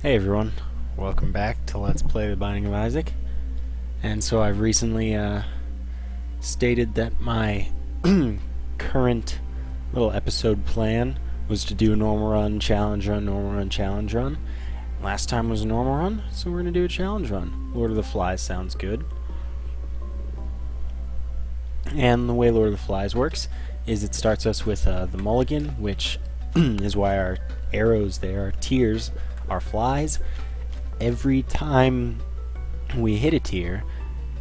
Hey everyone, welcome back to Let's Play The Binding of Isaac. And so I've recently stated that my current little episode plan was to do a normal run, challenge run, normal run, challenge run. Last time was a normal run, so we're going to do a challenge run. Lord of the Flies sounds good. And the way Lord of the Flies works is it starts us with the mulligan, which is why our arrows there are tiers, are flies. Every time we hit a tier,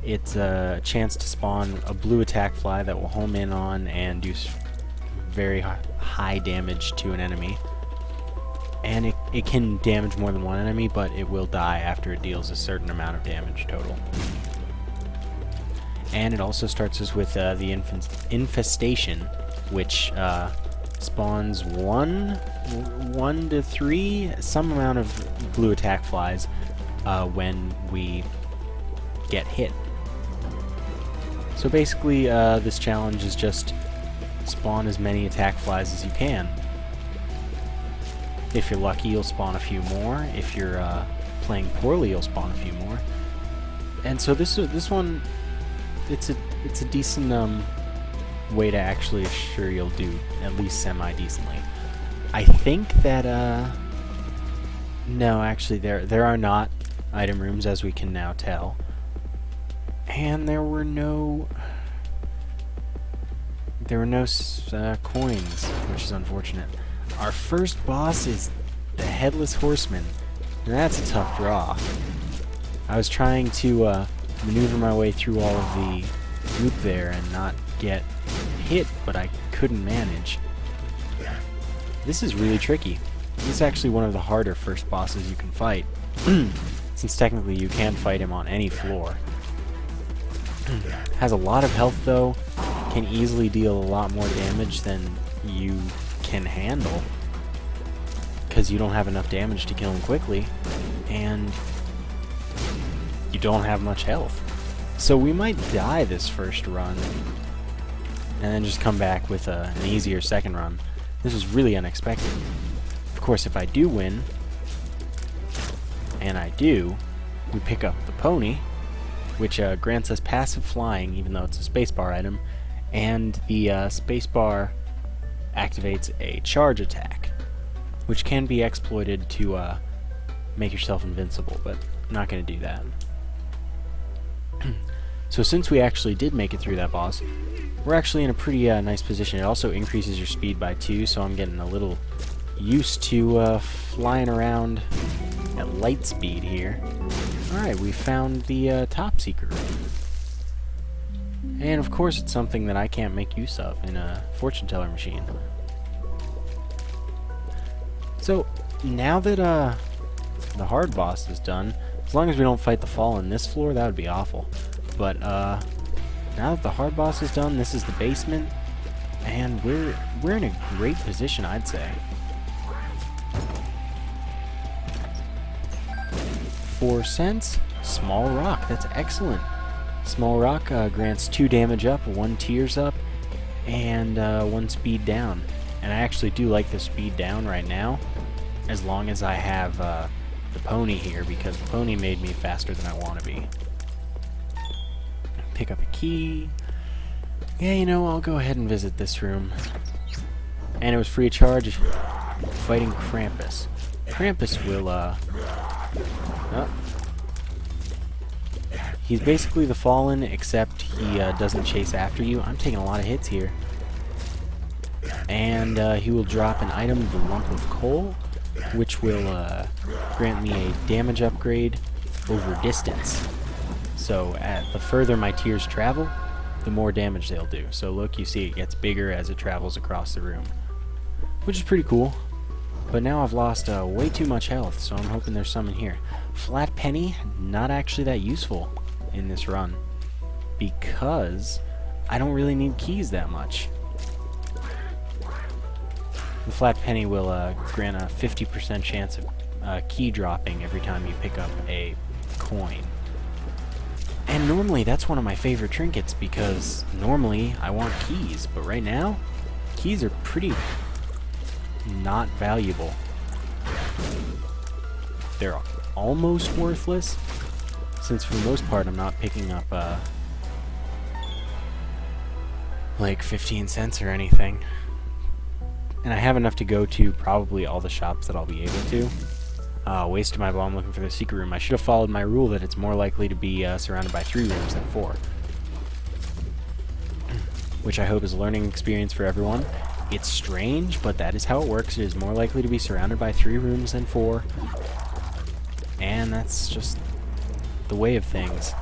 it's a chance to spawn a blue attack fly that will home in on and do very high damage to an enemy. And it can damage more than one enemy, but it will die after it deals a certain amount of damage total. And it also starts us with the infestation, which spawns one to three, some amount of blue attack flies when we get hit. So basically, this challenge is just spawn as many attack flies as you can. If you're lucky, you'll spawn a few more. If you're playing poorly, you'll spawn a few more. And so this one, it's a decent way to actually assure you'll do at least semi-decently. I think that no, actually there are not item rooms, as we can now tell, and there were no coins, which is unfortunate. Our first boss is the Headless Horseman, and that's a tough draw. I was trying to maneuver my way through all of the goop there and not get hit, but I couldn't manage. This is really tricky. This is actually one of the harder first bosses you can fight, since technically you can fight him on any floor. Has a lot of health though, can easily deal a lot more damage than you can handle, because you don't have enough damage to kill him quickly, and you don't have much health. So we might die this first run, and then just come back with an easier second run. This was really unexpected. Of course, if I do win, and I do, we pick up the pony, which grants us passive flying, even though it's a spacebar item, and the spacebar activates a charge attack, which can be exploited to make yourself invincible, but I'm not going to do that. So since we actually did make it through that boss, we're actually in a pretty nice position. It also increases your speed by 2, so I'm getting a little used to flying around at light speed here. Alright, we found the top secret room. And of course it's something that I can't make use of in a fortune teller machine. So now that the hard boss is done, as long as we don't fight the fall on this floor, that would be awful. But now that the hard boss is done, this is the basement, and we're in a great position, I'd say. 4 cents, small rock. That's excellent. Small rock grants 2 damage up, 1 tears up, and 1 speed down. And I actually do like the speed down right now, as long as I have the pony here, because the pony made me faster than I want to be. Pick up a key. Yeah, you know, I'll go ahead and visit this room. And it was free of charge. Fighting Krampus. Krampus will, he's basically the Fallen, except he doesn't chase after you. I'm taking a lot of hits here. And he will drop an item, the Lump of Coal, which will grant me a damage upgrade over distance. So the further my tiers travel, the more damage they'll do. So look, you see it gets bigger as it travels across the room, which is pretty cool. But now I've lost way too much health, so I'm hoping there's some in here. Flat penny, not actually that useful in this run, because I don't really need keys that much. The flat penny will grant a 50% chance of key dropping every time you pick up a coin. And normally that's one of my favorite trinkets, because normally I want keys, but right now keys are pretty not valuable. they're almost worthless, since for the most part I'm not picking up like 15 cents or anything. And I have enough to go to probably all the shops that I'll be able to. Wasted my bomb looking for the secret room. I should have followed my rule that it's more likely to be surrounded by 3 rooms than 4. Which I hope is a learning experience for everyone. It's strange, but that is how it works. It is more likely to be surrounded by 3 rooms than 4. And that's just the way of things.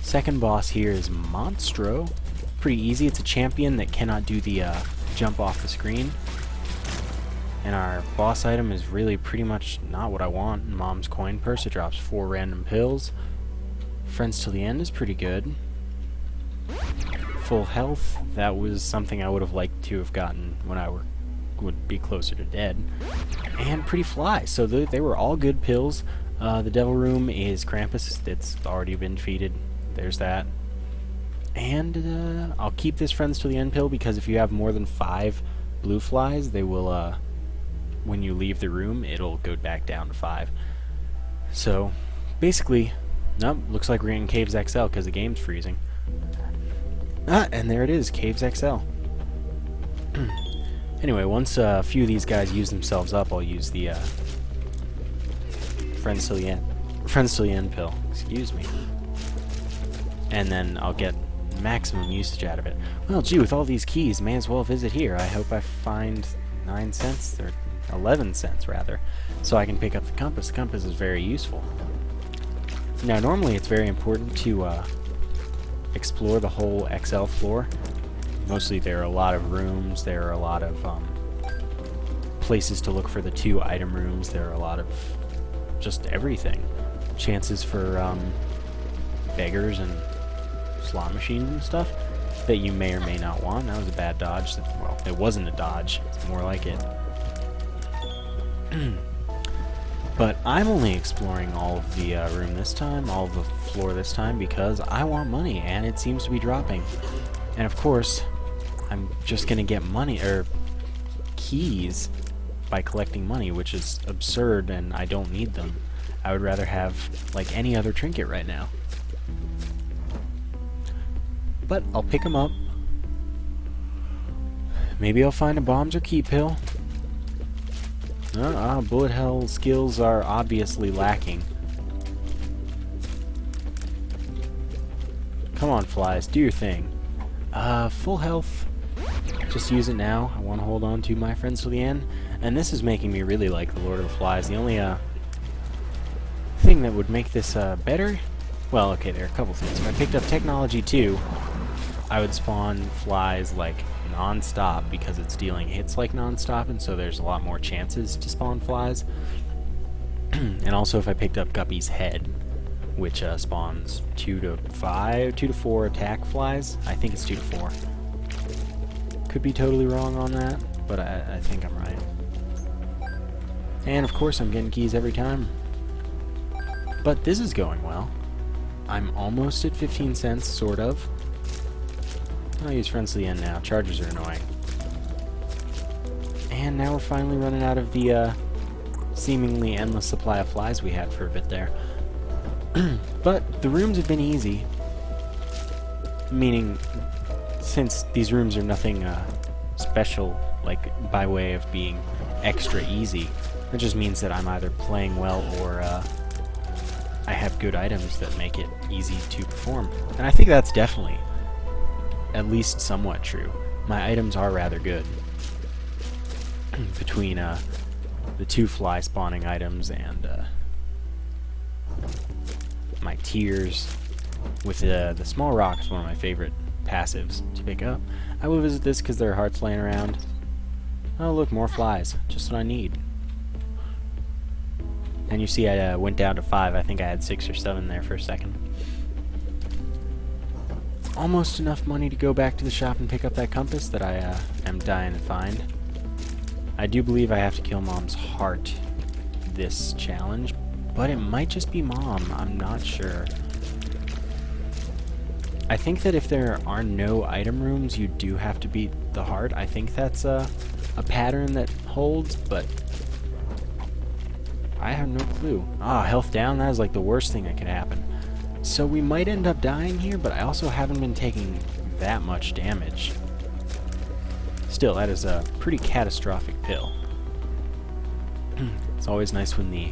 Second boss here is Monstro. Pretty easy. It's a champion that cannot do the jump off the screen. And our boss item is really pretty much not what I want. Mom's coin purse. It drops 4 random pills. Friends till the end is pretty good. Full health. That was something I would have liked to have gotten when I would be closer to dead. And pretty fly. So they were all good pills. The devil room is Krampus. It's already been defeated. There's that. And I'll keep this friends till the end pill, because if you have more than 5 blue flies, they will, when you leave the room, it'll go back down to 5. So, basically, nope, looks like we're in Caves XL because the game's freezing. And there it is, Caves XL. Anyway, once a few of these guys use themselves up, I'll use the friends till the end pill. Excuse me. And then I'll get maximum usage out of it. Well, gee, with all these keys, may as well visit here. I hope I find 9 cents, or 11 cents rather, so I can pick up the compass. The compass is very useful. Now, normally it's very important to explore the whole XL floor. Mostly there are a lot of rooms, there are a lot of places to look for the 2 item rooms, there are a lot of just everything. Chances for beggars and slot machines and stuff that you may or may not want. That was a bad dodge. Well, it wasn't a dodge. It's more like it. But I'm only exploring all of the room this time, all of the floor this time, because I want money, and it seems to be dropping. And of course, I'm just gonna get money, or keys, by collecting money, which is absurd, and I don't need them. I would rather have, like, any other trinket right now. But I'll pick them up. Maybe I'll find a bombs or key pill. Bullet hell skills are obviously lacking. Come on, flies, do your thing. Full health. Just use it now. I want to hold on to my friends till the end. And this is making me really like the Lord of the Flies. The only thing that would make this better... Well, okay, there are a couple things. If I picked up Technology 2, I would spawn flies like non-stop, because it's dealing hits like non-stop, and so there's a lot more chances to spawn flies. And also if I picked up Guppy's Head, which spawns 2 to 4 attack flies. I think it's 2 to 4. Could be totally wrong on that, but I think I'm right. And of course I'm getting keys every time. But this is going well. I'm almost at 15 cents, sort of. I'll use friends to the end now. Chargers are annoying. And now we're finally running out of the seemingly endless supply of flies we had for a bit there. But the rooms have been easy. Meaning, since these rooms are nothing special, like by way of being extra easy, it just means that I'm either playing well or I have good items that make it easy to perform. And I think that's definitely at least somewhat true. My items are rather good. Between the 2 fly spawning items and my tiers with the small rock is one of my favorite passives to pick up. I will visit this because there are hearts laying around. Oh look, more flies. Just what I need. And you see I went down to 5. I think I had 6 or 7 there for a second. Almost enough money to go back to the shop and pick up that compass that I am dying to find. I do believe I have to kill Mom's heart this challenge, but it might just be Mom. I'm not sure. I think that if there are no item rooms, you do have to beat the heart. I think that's a pattern that holds, but I have no clue. Ah, health down? That is like the worst thing that could happen. So we might end up dying here, but I also haven't been taking that much damage. Still, that is a pretty catastrophic pill. It's always nice when the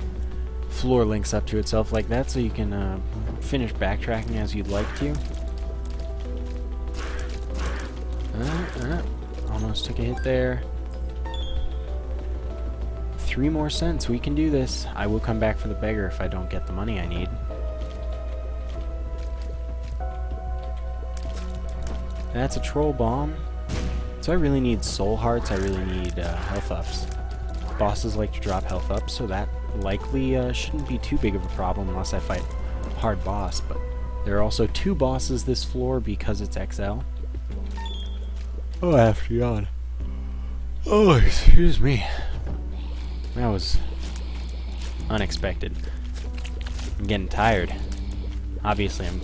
floor links up to itself like that, so you can finish backtracking as you'd like to. Almost took a hit there. 3 more cents. We can do this. I will come back for the beggar if I don't get the money I need. That's a troll bomb. So I really need soul hearts. I really need health ups. Bosses like to drop health ups, so that likely shouldn't be too big of a problem unless I fight a hard boss. But there are also 2 bosses this floor because it's XL. Oh, I have to yawn. Oh, excuse me. That was unexpected. I'm getting tired. Obviously, I'm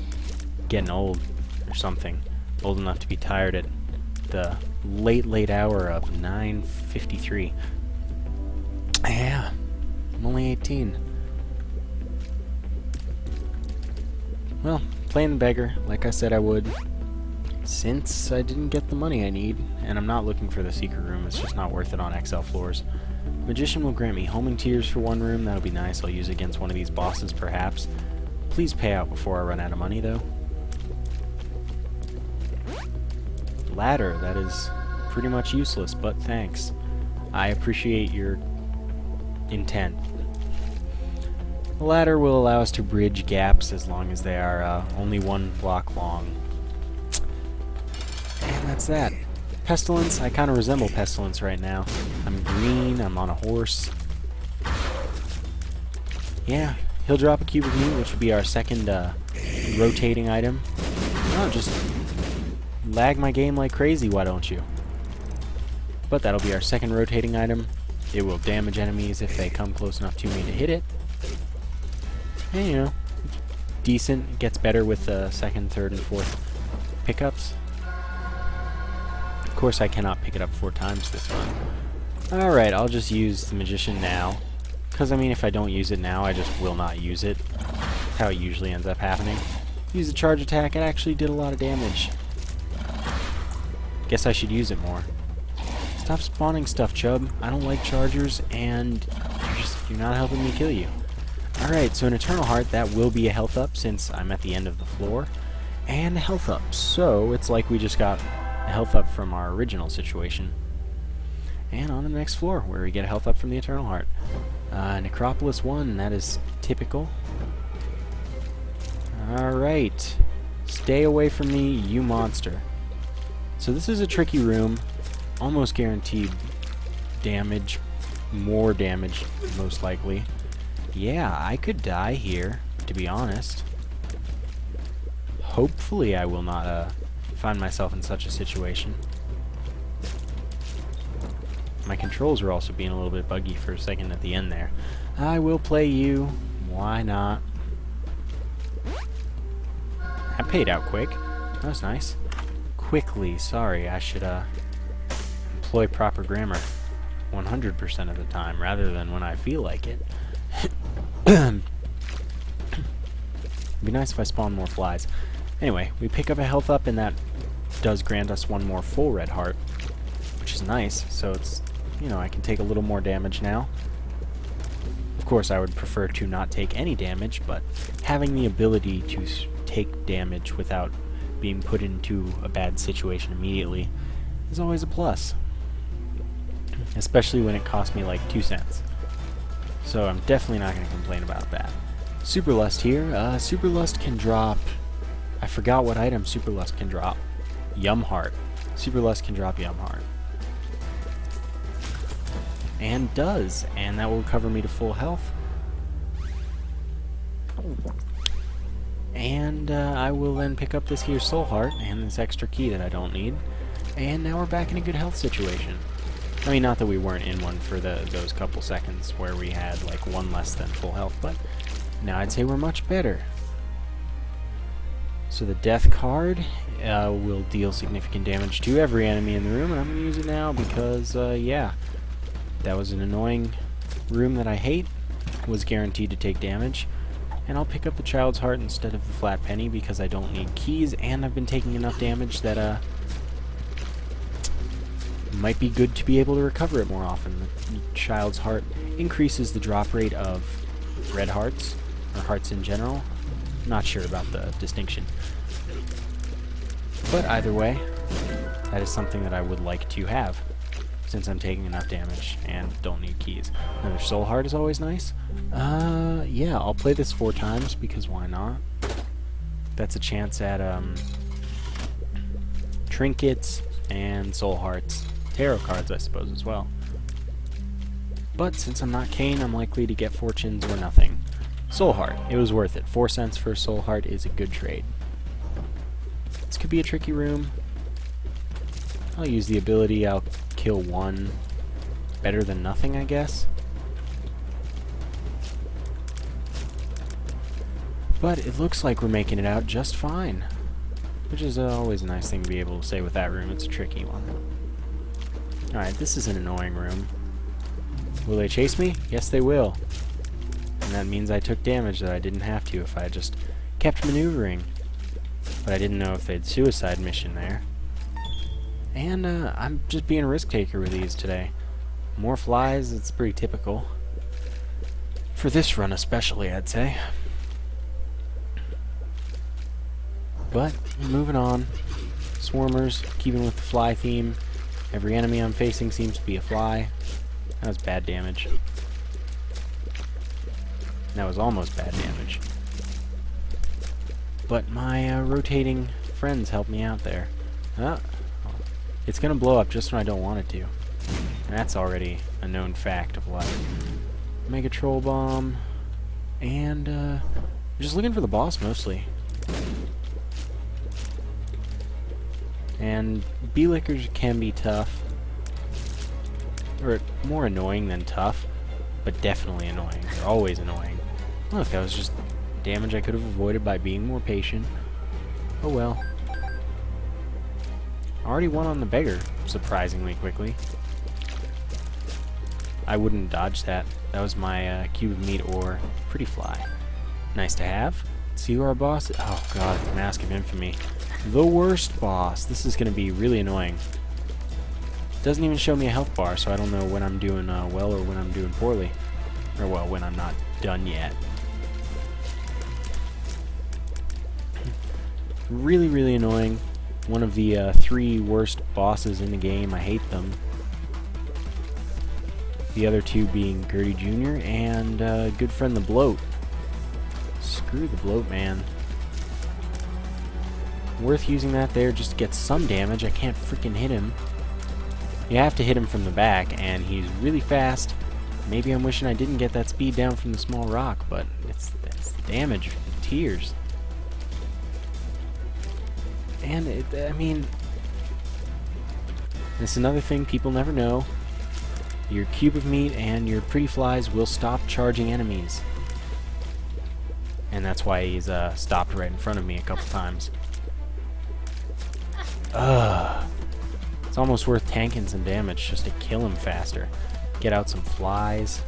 getting old or something. Old enough to be tired at the late hour of 9:53. Yeah, I'm only 18. Well, playing the beggar, like I said I would. Since I didn't get the money I need, and I'm not looking for the secret room, it's just not worth it on XL floors. Magician will grant me homing tears for 1 room. That'll be nice. I'll use it against one of these bosses, perhaps. Please pay out before I run out of money, though. Ladder, that is pretty much useless, but thanks. I appreciate your intent. The ladder will allow us to bridge gaps as long as they are only 1 block long. And that's that. Pestilence, I kind of resemble Pestilence right now. I'm green, I'm on a horse. Yeah, he'll drop a cube of meat, which will be our second rotating item. Oh, just lag my game like crazy, why don't you? But that'll be our second rotating item. It will damage enemies if they come close enough to me to hit it. And, you know, decent. It gets better with the 2nd, 3rd, and 4th pickups. Of course, I cannot pick it up 4 times this run. Alright, I'll just use the Magician now. Because, I mean, if I don't use it now, I just will not use it. That's how it usually ends up happening. Use the charge attack, it actually did a lot of damage. Guess I should use it more. Stop spawning stuff, Chub. I don't like chargers, and you're not helping me kill you. Alright, so an Eternal Heart, that will be a health up since I'm at the end of the floor. And a health up, so it's like we just got a health up from our original situation. And on to the next floor, where we get a health up from the Eternal Heart. Necropolis 1, that is typical. Alright. Stay away from me, you monster. So this is a tricky room. Almost guaranteed damage. More damage, most likely. Yeah, I could die here, to be honest. Hopefully I will not find myself in such a situation. My controls were also being a little bit buggy for a second at the end there. I will play you. Why not? That paid out quick. That was nice. Quickly. Sorry, I should employ proper grammar 100% of the time rather than when I feel like it. It'd be nice if I spawned more flies. Anyway, we pick up a health up, and that does grant us 1 more full red heart, which is nice. So it's, you know, I can take a little more damage now. Of course, I would prefer to not take any damage, but having the ability to take damage without being put into a bad situation immediately is always a plus. Especially when it costs me like 2 cents. So I'm definitely not going to complain about that. Super Lust here. Super Lust can drop... I forgot what item Super Lust can drop. Yum Heart. Super Lust can drop Yum Heart. And does. And that will recover me to full health. And I will then pick up this here Soul Heart and this extra key that I don't need. And now we're back in a good health situation. I mean, not that we weren't in one for those couple seconds where we had like 1 less than full health, but now I'd say we're much better. So the Death card will deal significant damage to every enemy in the room, and I'm going to use it now because, yeah, that was an annoying room that I hate. was guaranteed to take damage. And I'll pick up the Child's Heart instead of the flat penny because I don't need keys, and I've been taking enough damage that might be good to be able to recover it more often. The Child's Heart increases the drop rate of red hearts, or hearts in general. Not sure about the distinction. But either way, that is something that I would like to have, since I'm taking enough damage and don't need keys. Another Soul Heart is always nice. Yeah, I'll play this 4 times, because why not? That's a chance at, trinkets and Soul Hearts. Tarot cards, I suppose, as well. But since I'm not Kane, I'm likely to get fortunes or nothing. Soul Heart, it was worth it. 4 cents for a Soul Heart is a good trade. This could be a tricky room. I'll use the ability, I'll kill 1. Better than nothing, I guess. But it looks like we're making it out just fine. Which is always a nice thing to be able to say with that room. It's a tricky one. Alright, this is an annoying room. Will they chase me? Yes, they will. And that means I took damage that I didn't have to if I just kept maneuvering. But I didn't know if they'd suicide mission there. And I'm just being a risk taker with these today. More flies, it's pretty typical. For this run especially, I'd say. But, moving on. Swarmers, keeping with the fly theme. Every enemy I'm facing seems to be a fly. That was bad damage. That was almost bad damage. But my rotating friends helped me out there. It's gonna blow up just when I don't want it to. And that's already a known fact of life. Mega Troll Bomb. And, just looking for the boss mostly. And bee-lickers can be tough. Or more annoying than tough. But definitely annoying. They're always annoying. Look, that was just damage I could have avoided by being more patient. Oh well. Already won on the beggar, surprisingly quickly. I wouldn't dodge that. That was my cube of meat or pretty fly. Nice to have. See who our boss is? Oh god, Mask of Infamy. The worst boss. This is going to be really annoying. Doesn't even show me a health bar, so I don't know when I'm doing well or when I'm doing poorly. Or well, when I'm not done yet. Really, really annoying. One of the 3 worst bosses in the game. I hate them. The other 2 being Gertie Jr. and good friend the Bloat. Screw the Bloat, man. Worth using that there just to get some damage. I can't freaking hit him. You have to hit him from the back, and he's really fast. Maybe I'm wishing I didn't get that speed down from the small rock, but it's the damage. Tears. And, I mean, this is another thing people never know. Your cube of meat and your pretty flies will stop charging enemies. And that's why he's stopped right in front of me a couple times. It's almost worth tanking some damage just to kill him faster. Get out some flies.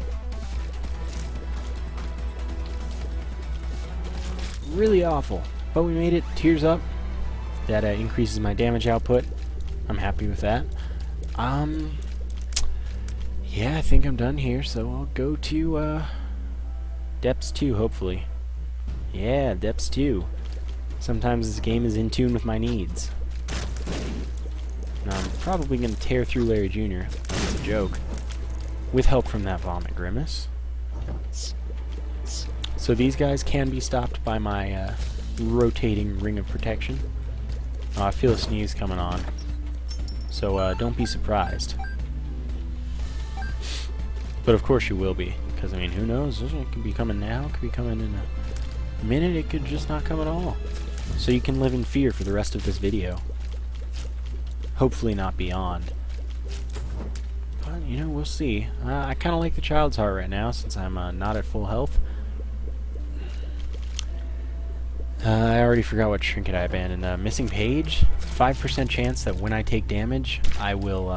Really awful. But we made it. Tears up. That increases my damage output. I'm happy with that. Yeah, I think I'm done here, so I'll go to Depths 2, hopefully. Yeah, Depths 2. Sometimes this game is in tune with my needs. Now, I'm probably going to tear through Larry Jr. It's a joke. With help from that Vomit Grimace. So these guys can be stopped by my rotating Ring of Protection. Oh, I feel a sneeze coming on. So don't be surprised. But of course you will be. Because, I mean, who knows? It could be coming now. It could be coming in a minute. It could just not come at all. So you can live in fear for the rest of this video. Hopefully not beyond. But, you know, we'll see. I kind of like the Child's Heart right now, since I'm not at full health. I already forgot what trinket I abandoned. Missing Page. 5% chance that when I take damage, I will,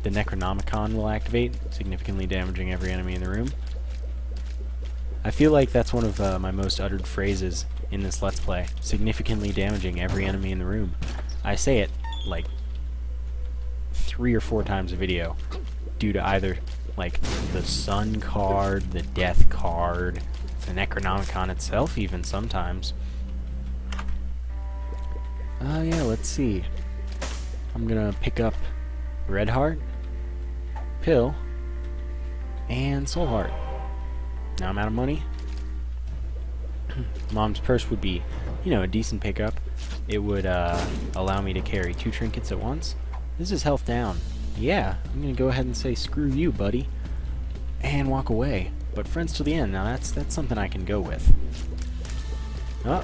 the Necronomicon will activate, significantly damaging every enemy in the room. I feel like that's one of my most uttered phrases in this Let's Play. Significantly damaging every enemy in the room. I say it like 3 or 4 times a video due to either like the Sun card, the Death card, the Necronomicon itself even sometimes. Yeah, let's see. I'm gonna pick up Red Heart, Pill, and Soul Heart. Now I'm out of money. Mom's Purse would be, you know, a decent pickup. It would allow me to carry 2 trinkets at once. This is health down. Yeah, I'm gonna go ahead and say screw you, buddy, and walk away. But friends till the end. Now that's something I can go with. Oh,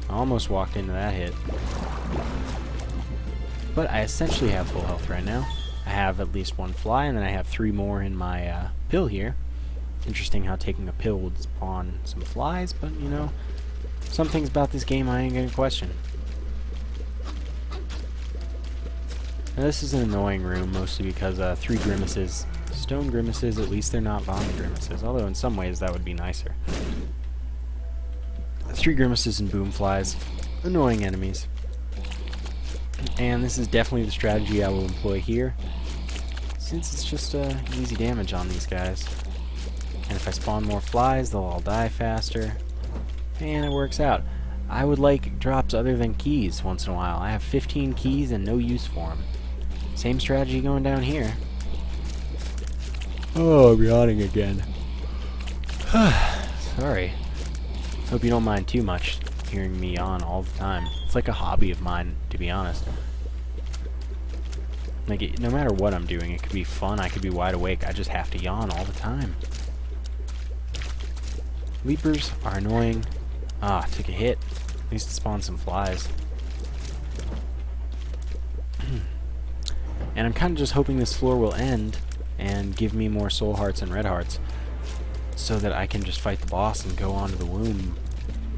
I almost walked into that hit. But I essentially have full health right now. I have at least 1 fly, and then I have 3 more in my pill here. Interesting how taking a pill would spawn some flies, but you know, some things about this game I ain't gonna question. Now this is an annoying room, mostly because 3 grimaces. Stone grimaces, at least they're not vomit grimaces, although in some ways that would be nicer. 3 grimaces and boom flies. Annoying enemies. And this is definitely the strategy I will employ here, since it's just easy damage on these guys. And if I spawn more flies, they'll all die faster. And it works out. I would like drops other than keys once in a while. I have 15 keys and no use for them. Same strategy going down here. Oh, I'm yawning again. Sorry. Hope you don't mind too much hearing me yawn all the time. It's like a hobby of mine, to be honest. Like, no matter what I'm doing, it could be fun, I could be wide awake, I just have to yawn all the time. Leapers are annoying. Ah, took a hit. At least it spawned some flies. And I'm kind of just hoping this floor will end and give me more soul hearts and red hearts, so that I can just fight the boss and go on to the womb.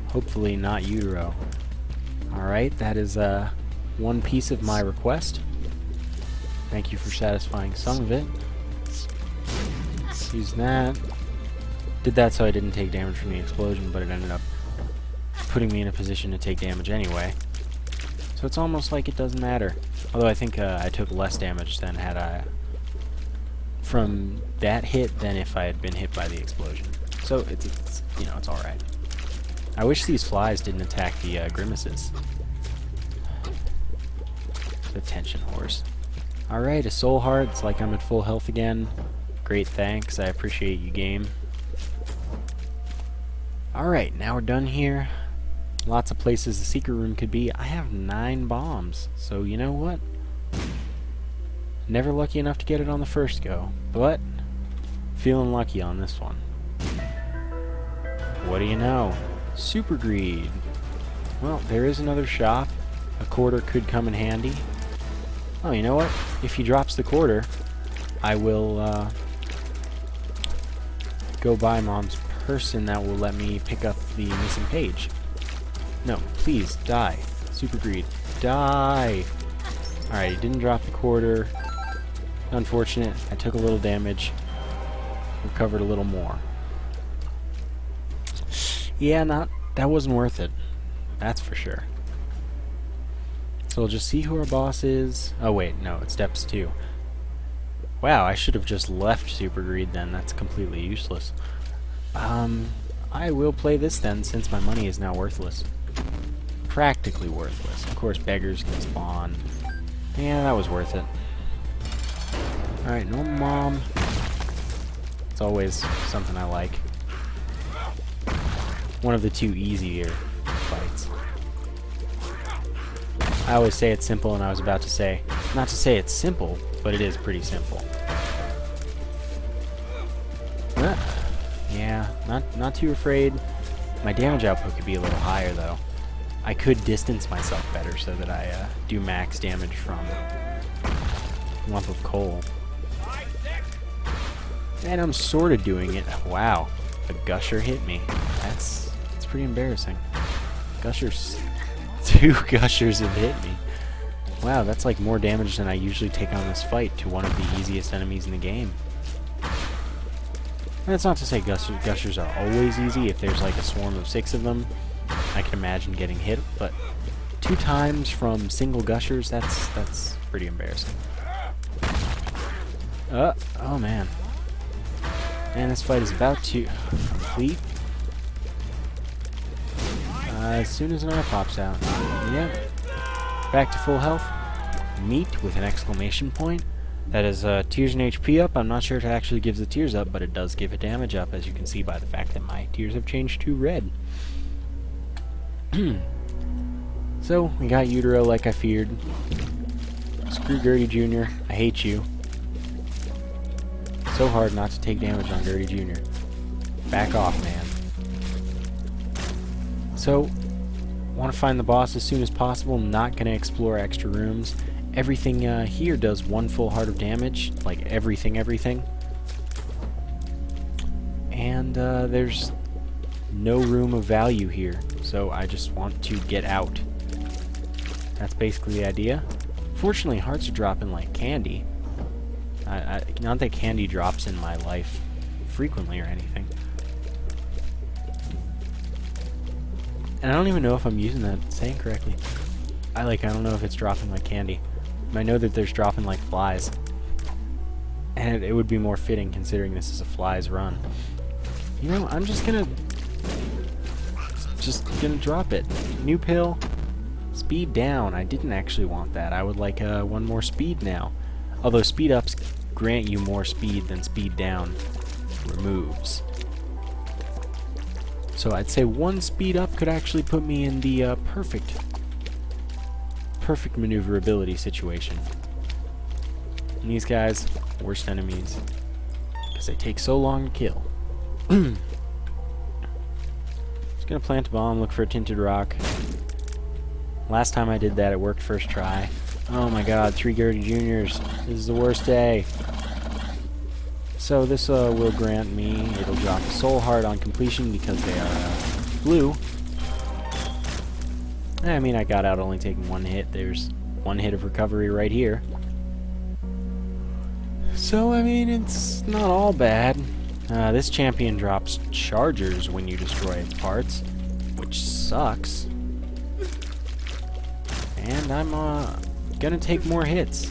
Hopefully not utero. Alright, that is one piece of my request. Thank you for satisfying some of it. Use that. Did that so I didn't take damage from the explosion, but it ended up putting me in a position to take damage anyway. So it's almost like it doesn't matter. Although I think I took less damage than had I from that hit than if I had been hit by the explosion. So it's you know, it's alright. I wish these flies didn't attack the grimaces. The tension horse. Alright, a soul heart. It's like I'm at full health again. Great, thanks. I appreciate you, game. Alright, now we're done here. Lots of places the secret room could be. I have 9 bombs, so you know what? Never lucky enough to get it on the first go, but feeling lucky on this one. What do you know? Super greed. Well, there is another shop. A quarter could come in handy. Oh, you know what? If he drops the quarter, I will go buy Mom's purse, and that will let me pick up the missing page. No, please, die. Super greed. Die! Alright, he didn't drop the quarter. Unfortunate. I took a little damage. Recovered a little more. Yeah, that wasn't worth it. That's for sure. So we'll just see who our boss is. Oh wait, no, it's Steps 2. Wow, I should have just left Super Greed then. That's completely useless. I will play this then, since my money is now worthless. Practically worthless. Of course, beggars can spawn. Yeah, that was worth it. Alright, no mom. It's always something I like. One of the 2 easier fights. I always say it's simple, and I was about to say, not to say it's simple, but it is pretty simple. Yeah, not too afraid. My damage output could be a little higher, though. I could distance myself better so that I do max damage from lump of coal. And I'm sort of doing it. Wow, a gusher hit me. That's pretty embarrassing. Gushers, 2 gushers have hit me. Wow, that's like more damage than I usually take on this fight to one of the easiest enemies in the game. That's not to say gushers are always easy. If there's like a swarm of 6 of them, I can imagine getting hit, but 2 times from single gushers, that's pretty embarrassing. Oh man. And this fight is about to complete. As soon as an eye pops out. Yep. Back to full health. Neat, with an exclamation point. That is tears and HP up. I'm not sure if it actually gives the tears up, but it does give it damage up, as you can see by the fact that my tears have changed to red. So, we got Utero like I feared. Screw Gertie Jr. I hate you. So hard not to take damage on Gertie Jr. Back off, man. So, want to find the boss as soon as possible. Not going to explore extra rooms. Everything here does 1 full heart of damage. Like, everything. And there's no room of value here. So I just want to get out. That's basically the idea. Fortunately, hearts are dropping like candy. Not that candy drops in my life frequently or anything. And I don't even know if I'm using that saying correctly. I don't know if it's dropping like candy. I know that there's dropping like flies. And it would be more fitting considering this is a flies run. You know, I'm just gonna drop it. New pill. Speed down. I didn't actually want that. I would like 1 more speed now. Although speed ups grant you more speed than speed down removes. So I'd say 1 speed up could actually put me in the perfect maneuverability situation. And these guys, worst enemies, because they take so long to kill. Just gonna plant a bomb, look for a tinted rock. Last time I did that, it worked first try. Oh my god, 3 Gertie Juniors. This is the worst day. So this will grant me, it'll drop a soul heart on completion because they are blue. I mean, I got out only taking 1 hit. There's 1 hit of recovery right here. So, I mean, it's not all bad. This champion drops chargers when you destroy its parts, which sucks. And I'm gonna take more hits.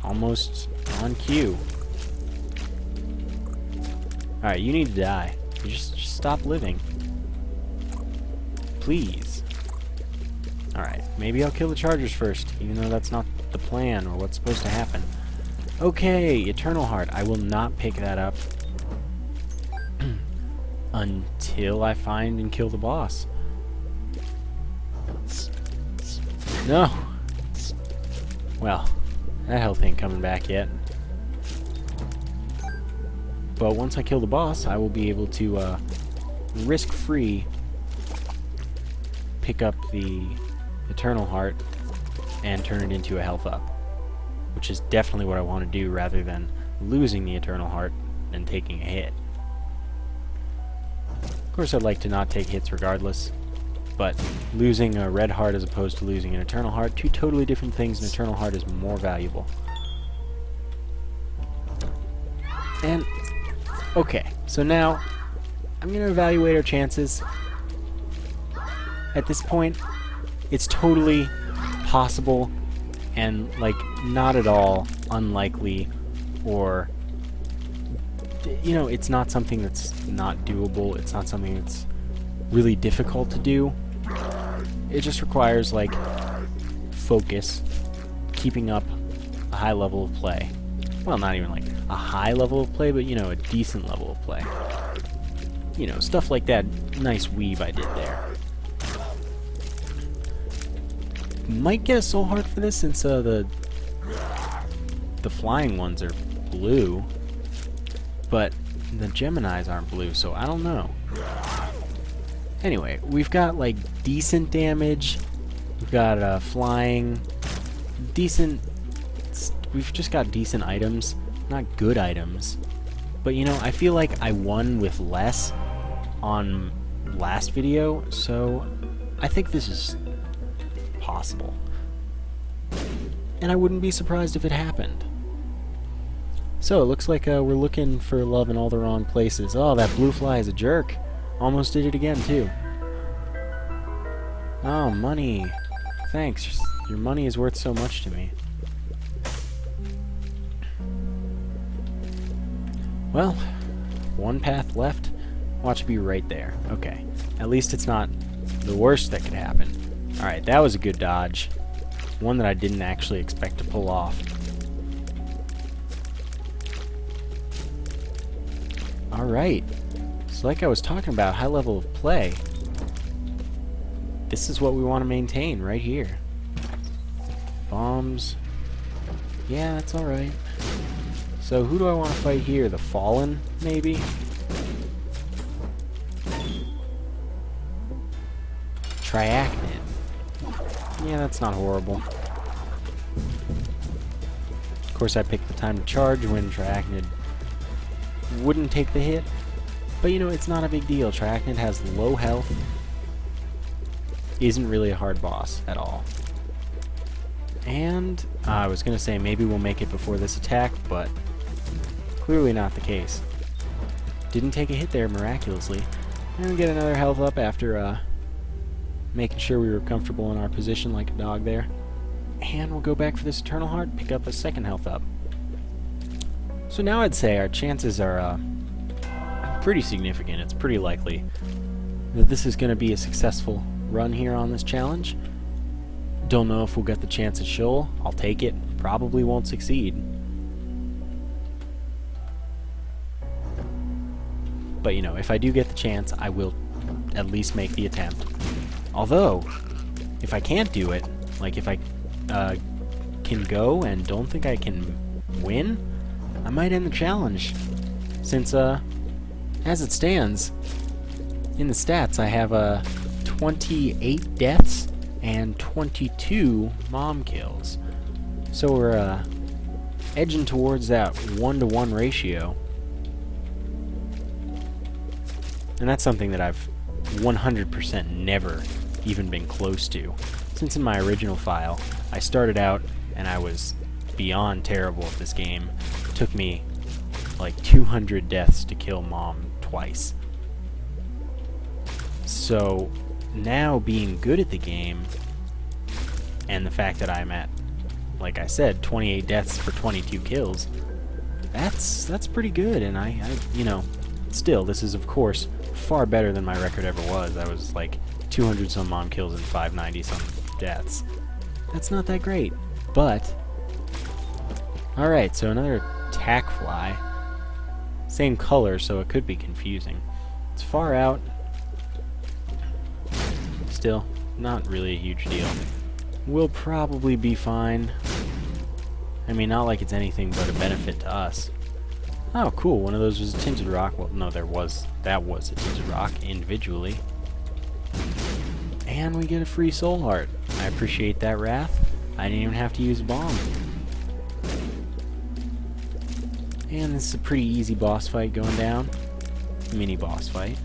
Almost on cue. Alright, you need to die. You just stop living. Please. Alright, maybe I'll kill the chargers first, even though that's not the plan or what's supposed to happen. Okay, Eternal Heart. I will not pick that up until I find and kill the boss. No! Well, that health ain't coming back yet. But once I kill the boss, I will be able to risk-free pick up the Eternal Heart and turn it into a health up, which is definitely what I want to do rather than losing the Eternal Heart and taking a hit. Of course, I'd like to not take hits regardless, but losing a red heart as opposed to losing an Eternal Heart, 2 totally different things. An Eternal Heart is more valuable. And okay, so now I'm going to evaluate our chances. At this point, it's totally possible and, like, not at all unlikely, or, you know, it's not something that's not doable. It's not something that's really difficult to do. It just requires, like, focus, keeping up a high level of play. Well, not even, like, a high level of play, but, you know, a decent level of play. You know, stuff like that nice weave I did there. Might get a soul heart for this since the flying ones are blue, but the Geminis aren't blue, so I don't know. Anyway, we've got like decent damage. We've got flying, decent. We've just got decent items, not good items. But you know, I feel like I won with less on last video, so I think this is possible. And I wouldn't be surprised if it happened. So it looks like we're looking for love in all the wrong places. Oh, that blue fly is a jerk. Almost did it again, too. Oh, money. Thanks. Your money is worth so much to me. Well, one path left. Watch it be right there. Okay. At least it's not the worst that could happen. Alright, that was a good dodge. One that I didn't actually expect to pull off. Alright. So like I was talking about, high level of play. This is what we want to maintain right here. Bombs. Yeah, that's alright. So who do I want to fight here? The Fallen, maybe? Triachnid. Yeah, that's not horrible. Of course, I picked the time to charge when Triachnid wouldn't take the hit. But you know, it's not a big deal. Triachnid has low health. Isn't really a hard boss at all. And I was going to say maybe we'll make it before this attack, but clearly not the case. Didn't take a hit there miraculously. And we get another health up after making sure we were comfortable in our position like a dog there. And we'll go back for this Eternal Heart and pick up a second health up. So now I'd say our chances are pretty significant. It's pretty likely that this is going to be a successful run here on this challenge. Don't know if we'll get the chance at Shoal. I'll take it. Probably won't succeed. But you know, if I do get the chance, I will at least make the attempt. Although, if I can't do it, like if I can go and don't think I can win, I might end the challenge. Since, as it stands, in the stats I have 28 deaths and 22 mom kills. So we're edging towards that 1-to-1 ratio. And that's something that I've 100% never even been close to. Since in my original file, I started out and I was beyond terrible at this game. It took me like 200 deaths to kill mom twice. So now being good at the game, and the fact that I'm at, like I said, 28 deaths for 22 kills, that's pretty good. And I you know, still, this is of course far better than my record ever was. I was like 200 some mom kills and 590 some deaths. That's not that great, but alright, so another attack fly. Same color, so it could be confusing. It's far out. Still, not really a huge deal. We'll probably be fine. I mean, not like it's anything but a benefit to us. Oh, cool. One of those was a tinted rock. Well, no, that was a tinted rock individually. And we get a free soul heart. I appreciate that, Wrath. I didn't even have to use a bomb. And this is a pretty easy boss fight going down. Mini boss fight.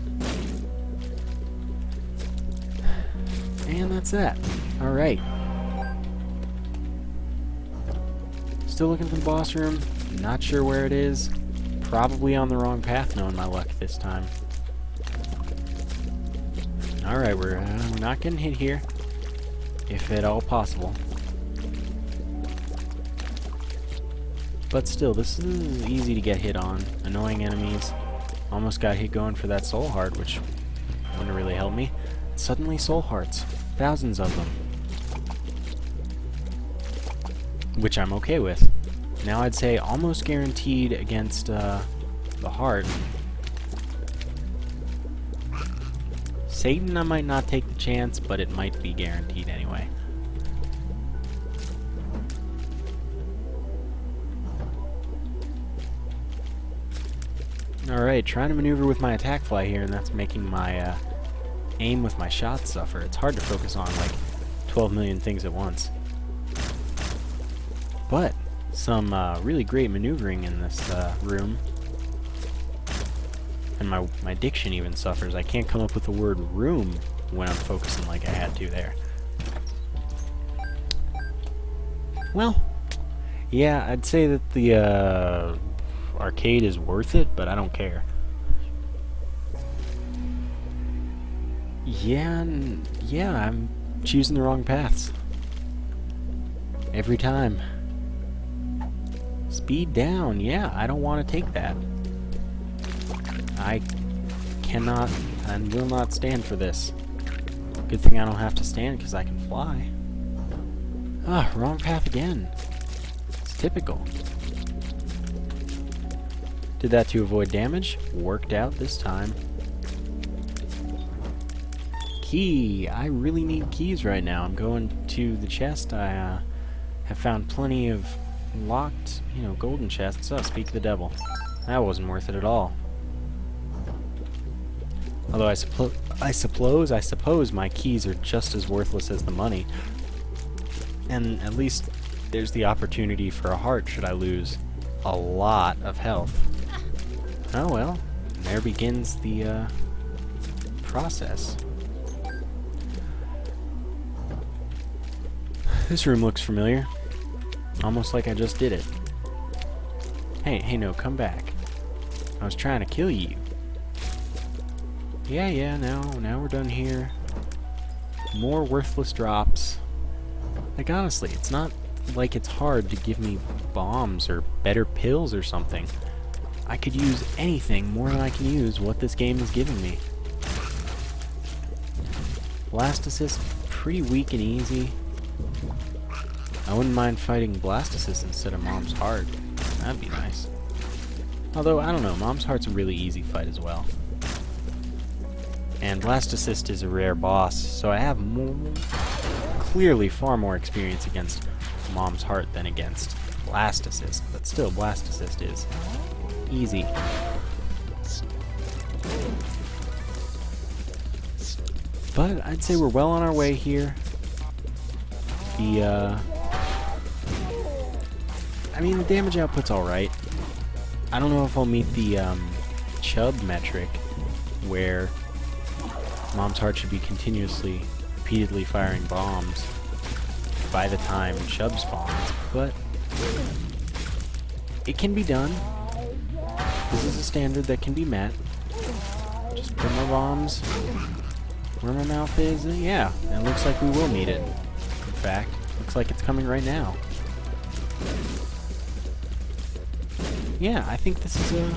And that's that. Alright. Still looking for the boss room. Not sure where it is. Probably on the wrong path, knowing my luck this time. Alright, we're not getting hit here. If at all possible. But still, this is easy to get hit on. Annoying enemies. Almost got hit going for that soul heart, which wouldn't really help me. Suddenly soul hearts. Thousands of them. Which I'm okay with. Now I'd say almost guaranteed against the heart. Satan I might not take the chance, but it might be guaranteed anyway. Alright, trying to maneuver with my attack fly here, and that's making my aim with my shots suffer. It's hard to focus on like 12 million things at once. But some really great maneuvering in this room. And my diction even suffers. I can't come up with the word room when I'm focusing like I had to there. Well, yeah, I'd say that the arcade is worth it, but I don't care. Yeah, I'm choosing the wrong paths. Every time. Speed down, yeah, I don't want to take that. I cannot and will not stand for this. Good thing I don't have to stand because I can fly. Ah, wrong path again. It's typical. Did that to avoid damage. Worked out this time. Key. I really need keys right now. I'm going to the chest. I have found plenty of locked, golden chests. Oh, speak of the devil. That wasn't worth it at all. Although I suppose my keys are just as worthless as the money. And at least there's the opportunity for a heart should I lose a lot of health. Oh well, there begins the process. This room looks familiar. Almost like I just did it. Hey, no, come back. I was trying to kill you. Yeah, now we're done here. More worthless drops. Like, honestly, it's not like it's hard to give me bombs or better pills or something. I could use anything more than I can use what this game is giving me. Blastocyst, pretty weak and easy. I wouldn't mind fighting Blastocyst instead of Mom's Heart. That'd be nice. Although, I don't know, Mom's Heart's a really easy fight as well. And Blastocyst is a rare boss, so I have clearly far more experience against Mom's Heart than against Blastocyst. But still, Blastocyst is easy. But I'd say we're well on our way here. The damage output's alright. I don't know if I'll meet the chub metric, where Mom's Heart should be continuously, repeatedly firing bombs by the time chub spawns, but it can be done. This is a standard that can be met. Just put more bombs where my mouth is, and yeah, it looks like we will meet it. In fact, looks like it's coming right now. Yeah, I think this is a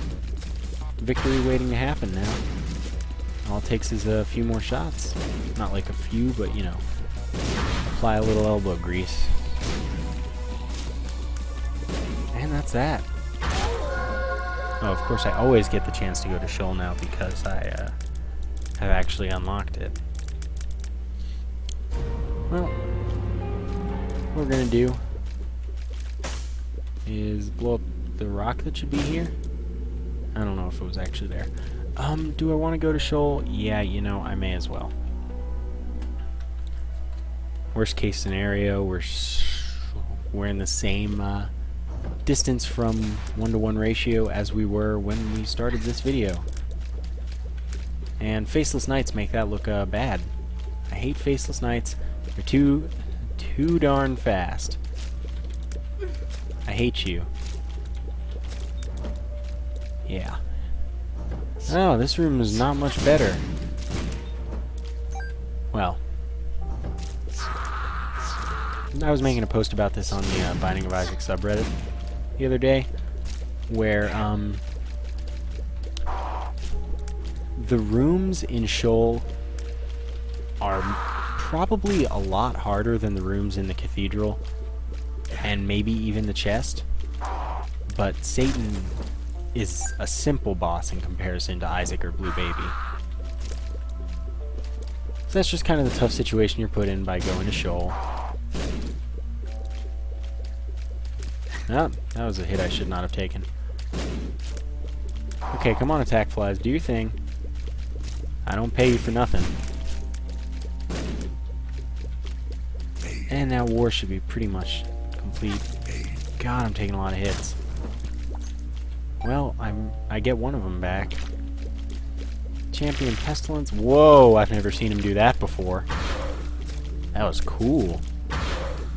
victory waiting to happen now. All it takes is a few more shots. Not like a few, but, apply a little elbow grease. And that's that. Oh, of course, I always get the chance to go to Shoal now because I have actually unlocked it. Well, what we're going to do is blow up the rock that should be here. I don't know if it was actually there. Do I want to go to Shoal? Yeah, I may as well. Worst case scenario, we're in the same distance from 1-to-1 ratio as we were when we started this video. And Faceless Knights make that look bad. I hate Faceless Knights. They're too darn fast. I hate you. Yeah. Oh, this room is not much better. Well, I was making a post about this on the Binding of Isaac subreddit the other day, where the rooms in Shoal are probably a lot harder than the rooms in the cathedral, and maybe even the chest, but Satan is a simple boss in comparison to Isaac or Blue Baby. So that's just kind of the tough situation you're put in by going to Shoal. Ah, that was a hit I should not have taken. Okay, come on, attack flies, do your thing. I don't pay you for nothing. And that war should be pretty much complete. God, I'm taking a lot of hits. Well, I get one of them back. Champion Pestilence. Whoa, I've never seen him do that before. That was cool.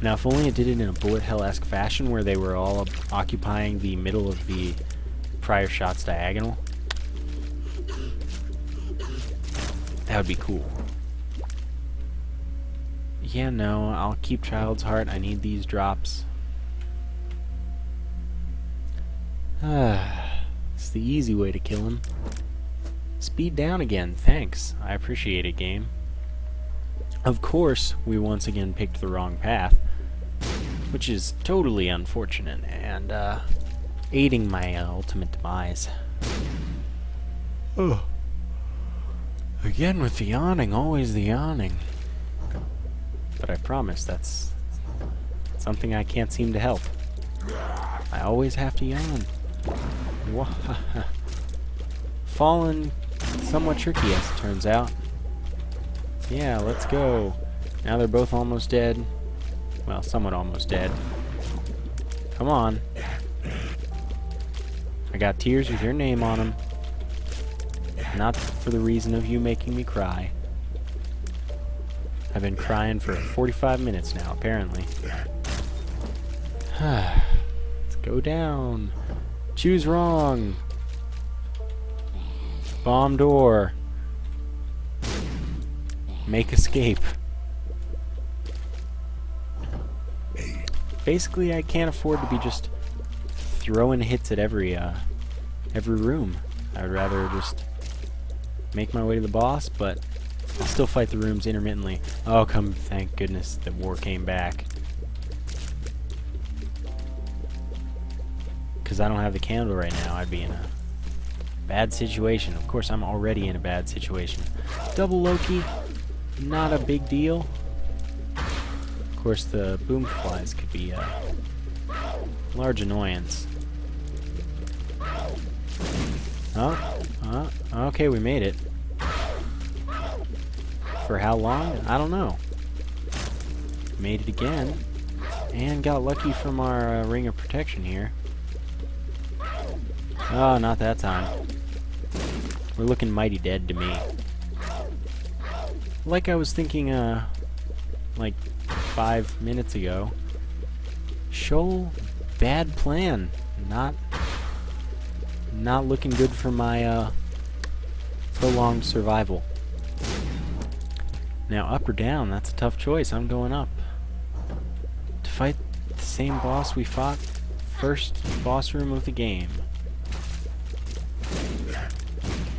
Now, if only it did it in a bullet hell-esque fashion where they were all occupying the middle of the prior shots diagonal. That would be cool. Yeah, no, I'll keep Child's Heart. I need these drops. It's the easy way to kill him. Speed down again, thanks. I appreciate it, game. Of course, we once again picked the wrong path, which is totally unfortunate and aiding my ultimate demise. Oh. Again with the yawning, always the yawning. But I promise that's something I can't seem to help. I always have to yawn. Fallen somewhat tricky as it turns out. Yeah, let's go. Now they're both almost dead. Well, somewhat almost dead. Come on. I got tears with your name on them. Not for the reason of you making me cry. I've been crying for 45 minutes now, apparently. Let's go down. Choose wrong. Bomb door. Make escape. Basically, I can't afford to be just throwing hits at every room. I would rather just make my way to the boss, but I'll still fight the rooms intermittently. Oh, thank goodness the war came back. Because I don't have the candle right now, I'd be in a bad situation. Of course, I'm already in a bad situation. Double Loki, not a big deal. Of course, the boom flies could be a large annoyance. Okay, we made it. For how long? I don't know. Made it again. And got lucky from our ring of protection here. Oh, not that time. We're looking mighty dead to me. Like I was thinking, like 5 minutes ago. Shoal, bad plan. Not looking good for my prolonged survival. Now, up or down, that's a tough choice. I'm going up. To fight the same boss we fought first boss room of the game.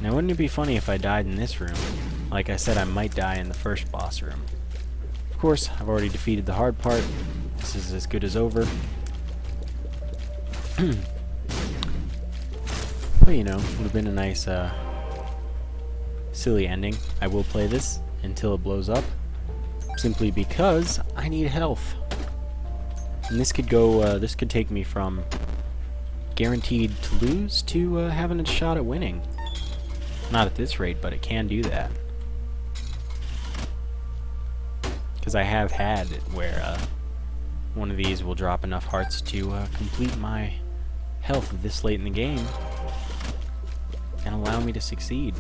Now, wouldn't it be funny if I died in this room? Like I said, I might die in the first boss room. Of course, I've already defeated the hard part. This is as good as over. But, you know, would have been a nice, silly ending. I will play this until it blows up, simply because I need health. And this could go, this could take me from guaranteed to lose to having a shot at winning. Not at this rate, but it can do that. Because I have had it where one of these will drop enough hearts to complete my health this late in the game and allow me to succeed.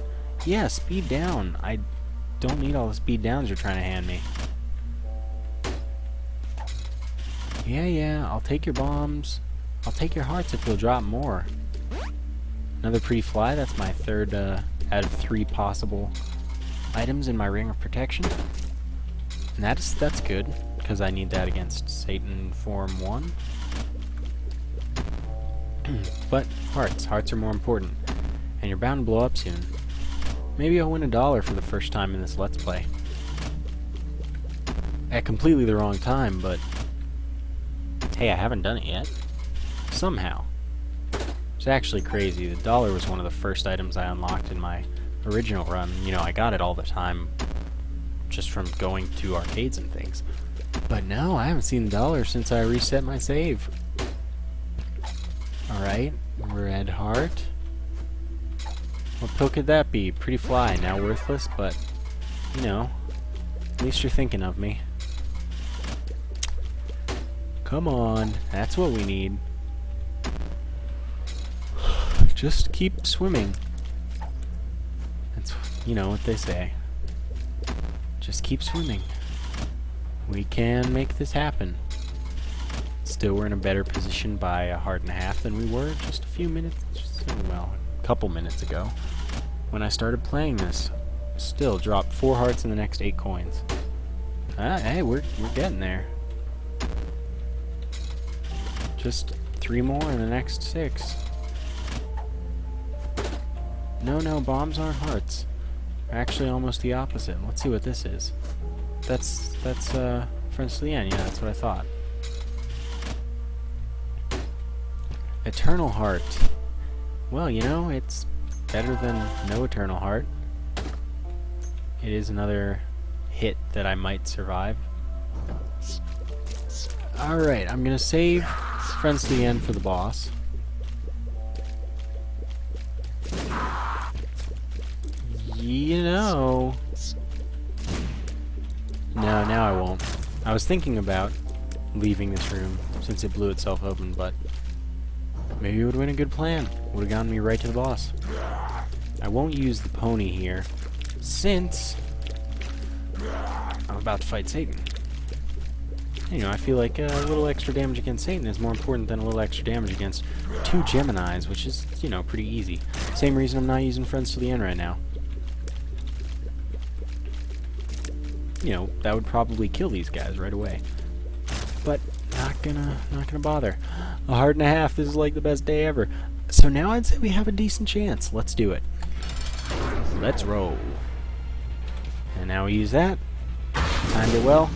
Yeah, speed down. I don't need all the speed downs you're trying to hand me. Yeah, I'll take your bombs. I'll take your hearts if you'll drop more. Another pretty fly. That's my third out of 3 possible items in my ring of protection. And that's good, because I need that against Satan Form 1. But hearts are more important. And you're bound to blow up soon. Maybe I'll win $1 for the first time in this Let's Play. At completely the wrong time, but hey, I haven't done it yet. Somehow. It's actually crazy. The $1 was one of the first items I unlocked in my original run. You know, I got it all the time just from going to arcades and things. But no, I haven't seen the $1 since I reset my save. Alright, red heart. What pill could that be? Pretty fly, now worthless, but, you know, at least you're thinking of me. Come on, that's what we need. Just keep swimming. That's, you know, what they say. Just keep swimming. We can make this happen. Still, we're in a better position by a heart and a half than we were just a few minutes well, a couple minutes ago, when I started playing this. Still dropped 4 hearts in the next 8 coins. Hey, we're getting there. Just 3 more in the next 6. No, bombs aren't hearts. Actually, almost the opposite. Let's see what this is. That's Friends to the End. Yeah, that's what I thought. Eternal Heart. Well, you know, it's better than no Eternal Heart. It is another hit that I might survive. Alright, I'm gonna save Friends to the End for the boss. You know... No, now I won't. I was thinking about leaving this room since it blew itself open, but maybe it would have been a good plan. Would have gotten me right to the boss. I won't use the pony here, since I'm about to fight Satan. You know, I feel like a little extra damage against Satan is more important than a little extra damage against 2 Geminis, which is, you know, pretty easy. Same reason I'm not using Friends to the End right now. You know, that would probably kill these guys right away. But not gonna bother. 1.5 hearts. This is like the best day ever. So now I'd say we have a decent chance. Let's do it. Let's roll. And now we use that. Timed it well.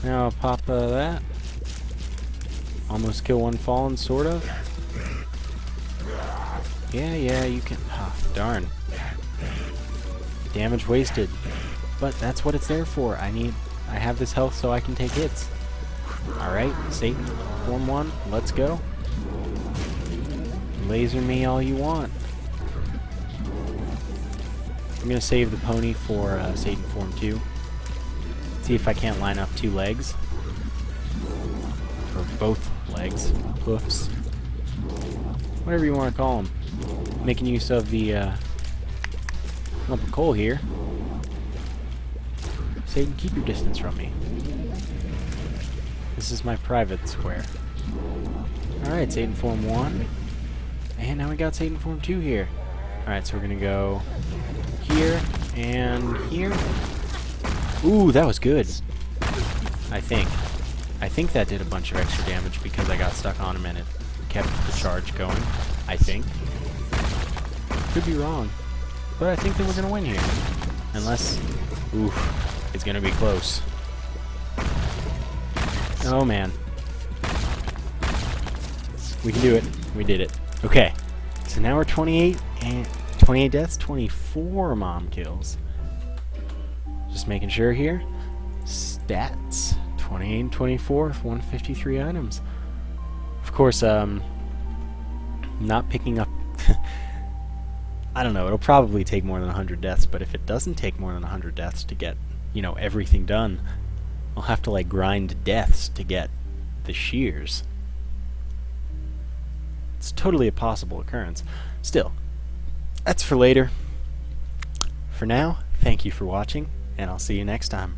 Now I'll pop that. Almost kill one fallen, sort of. Yeah, you can... Oh, darn. Damage wasted. But that's what it's there for. I have this health so I can take hits. Alright, Satan, Form 1, let's go. Laser me all you want. I'm gonna save the pony for Satan Form 2. See if I can't line up 2 legs. Or both legs. Hoofs. Whatever you want to call them. Making use of the lump of coal here. Satan, keep your distance from me. This is my private square. Alright, Satan Form 1. And now we got Satan Form 2 here. Alright, so we're gonna go here and here. Ooh, that was good. I think that did a bunch of extra damage because I got stuck on him and it kept the charge going. I think. Could be wrong. But I think that we're gonna win here. Unless... Oof. It's gonna be close. Oh man. We can do it. We did it. Okay. So now we're 28 and 28 deaths, 24 mom kills. Just making sure here. Stats. 28 and 24 with 153 items. Of course, not picking up... I don't know, it'll probably take more than 100 deaths, but if it doesn't take more than 100 deaths to get, you know, everything done, I'll have to, like, grind deaths to get the shears. It's totally a possible occurrence. Still, that's for later. For now, thank you for watching, and I'll see you next time.